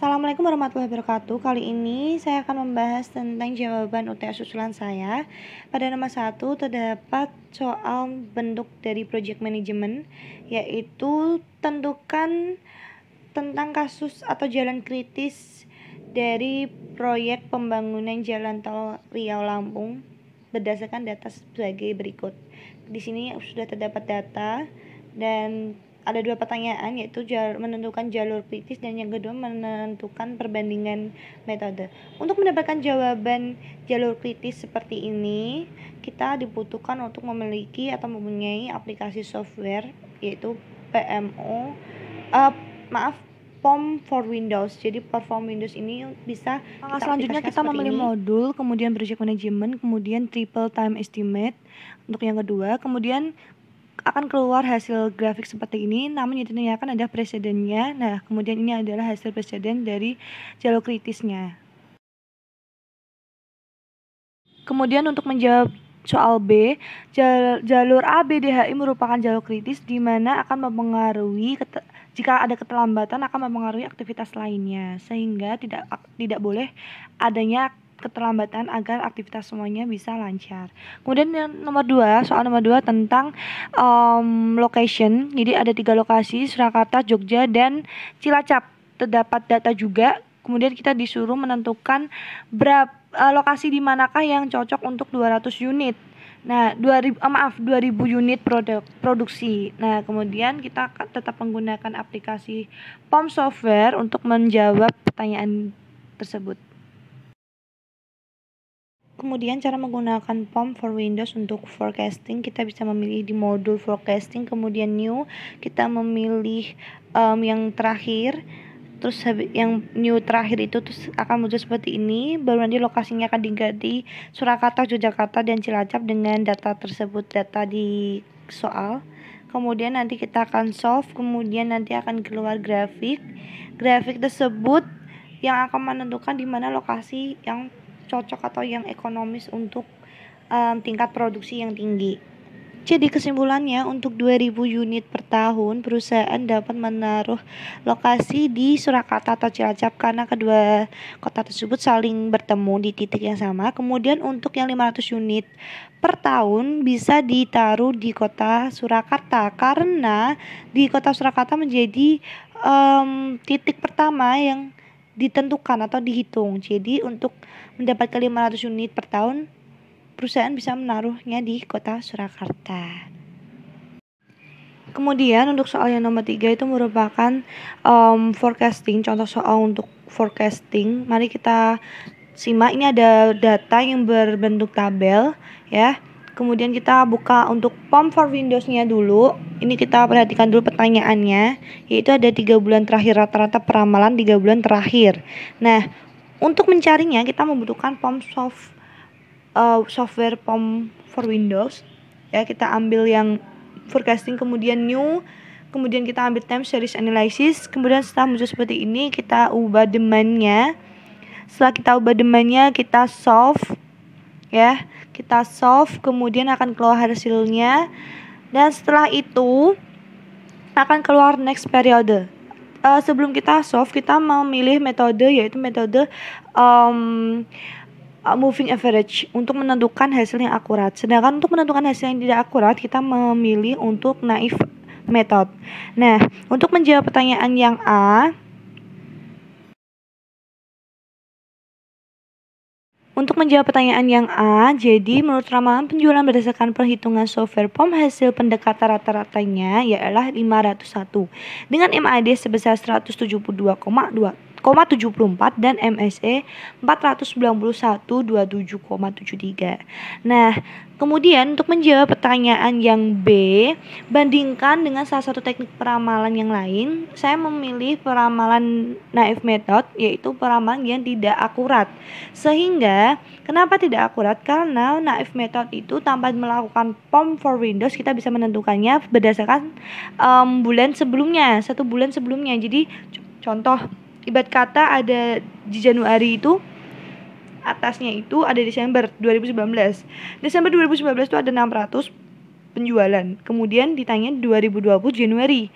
Assalamualaikum warahmatullahi wabarakatuh. Kali ini saya akan membahas tentang jawaban UTS susulan saya. Pada nomor 1 terdapat soal bentuk dari project management, yaitu tentukan tentang kasus atau jalan kritis dari proyek pembangunan jalan tol Riau-Lampung berdasarkan data sebagai berikut. Di sini sudah terdapat data dan ada dua pertanyaan, yaitu menentukan jalur kritis dan yang kedua menentukan perbandingan metode. Untuk mendapatkan jawaban jalur kritis seperti ini, kita dibutuhkan untuk memiliki atau mempunyai aplikasi software, yaitu POM for Windows. Jadi platform Windows ini bisa selanjutnya kita memilih modul, kemudian project management, kemudian triple time estimate untuk yang kedua, kemudian akan keluar hasil grafik seperti ini, namun yang ditanyakan adalah presidennya. Nah, kemudian ini adalah hasil presiden dari jalur kritisnya. Kemudian untuk menjawab soal B, jalur ABDHI merupakan jalur kritis di mana akan mempengaruhi jika ada keterlambatan akan mempengaruhi aktivitas lainnya, sehingga tidak boleh adanya keterlambatan agar aktivitas semuanya bisa lancar. Kemudian yang soal nomor 2 tentang location. Jadi ada 3 lokasi, Surakarta, Jogja, dan Cilacap. Terdapat data juga. Kemudian kita disuruh menentukan lokasi di manakah yang cocok untuk 200 unit. Nah, 2000 unit produksi. Nah, kemudian kita tetap menggunakan aplikasi POM software untuk menjawab pertanyaan tersebut. Kemudian cara menggunakan POM for Windows untuk forecasting, kita bisa memilih di modul forecasting, kemudian new, kita memilih yang terakhir, terus yang new terakhir itu terus akan muncul seperti ini, baru nanti lokasinya akan diganti Surakarta, Yogyakarta, dan Cilacap dengan data tersebut, data di soal. Kemudian nanti kita akan solve, kemudian nanti akan keluar grafik tersebut yang akan menentukan di mana lokasi yang cocok atau yang ekonomis untuk tingkat produksi yang tinggi. Jadi kesimpulannya, untuk 2000 unit per tahun perusahaan dapat menaruh lokasi di Surakarta atau Cilacap karena kedua kota tersebut saling bertemu di titik yang sama. Kemudian untuk yang 500 unit per tahun bisa ditaruh di kota Surakarta karena di kota Surakarta menjadi titik pertama yang ditentukan atau dihitung. Jadi untuk mendapatkan 500 unit per tahun, perusahaan bisa menaruhnya di kota Surakarta. Kemudian untuk soal yang nomor 3 itu merupakan forecasting, contoh soal untuk forecasting. Mari kita simak, ini ada data yang berbentuk tabel ya. Kemudian kita buka untuk POM for Windows-nya dulu. Ini kita perhatikan dulu pertanyaannya, yaitu ada 3 bulan terakhir, rata-rata peramalan 3 bulan terakhir. Nah, untuk mencarinya kita membutuhkan software POM for Windows. Ya, kita ambil yang forecasting, kemudian new, kemudian kita ambil time series analysis. Kemudian setelah muncul seperti ini, kita ubah demand-nya. Setelah kita ubah demand-nya, kita solve. Ya, kita solve, kemudian akan keluar hasilnya, dan setelah itu akan keluar next periode. Sebelum kita solve, kita memilih metode, yaitu metode moving average untuk menentukan hasil yang akurat. Sedangkan untuk menentukan hasil yang tidak akurat, kita memilih untuk naive method. Nah, untuk menjawab pertanyaan yang A, jadi menurut ramalan penjualan berdasarkan perhitungan software POM, hasil pendekatan rata-ratanya ialah 501 dengan MAD sebesar 172,74 dan MSE 491,27,73. Nah, kemudian untuk menjawab pertanyaan yang B, bandingkan dengan salah satu teknik peramalan yang lain. Saya memilih peramalan naive method, yaitu peramalan yang tidak akurat. Sehingga kenapa tidak akurat? Karena naive method itu tanpa melakukan POM for Windows kita bisa menentukannya berdasarkan bulan sebelumnya, 1 bulan sebelumnya. Jadi contoh, ibarat kata ada di Januari itu, atasnya itu ada Desember 2019. Desember 2019 itu ada 600 penjualan. Kemudian ditanya 2020 Januari.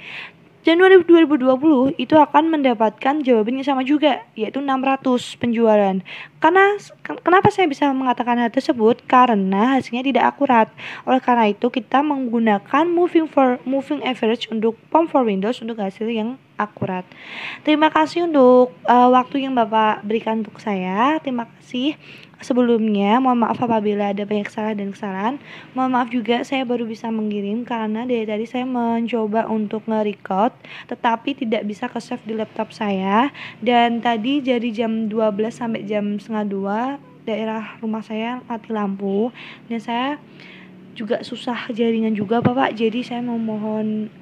Januari 2020 itu akan mendapatkan jawaban yang sama juga, yaitu 600 penjualan. Kenapa saya bisa mengatakan hal tersebut? Karena hasilnya tidak akurat. Oleh karena itu kita menggunakan moving average untuk POM for Windows untuk hasil yang akurat. Terima kasih untuk waktu yang Bapak berikan untuk saya. Terima kasih. Sebelumnya, mohon maaf apabila ada banyak kesalahan. Mohon maaf juga saya baru bisa mengirim karena dari tadi saya mencoba untuk nge-record tetapi tidak bisa ke-save di laptop saya. Dan tadi dari jam 12 sampai jam setengah 2 daerah rumah saya mati lampu dan saya juga susah jaringan juga Bapak. Jadi saya memohon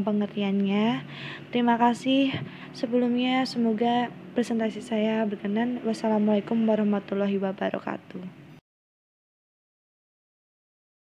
pengertiannya. Terima kasih sebelumnya, semoga presentasi saya berkenan. Wassalamualaikum warahmatullahi wabarakatuh.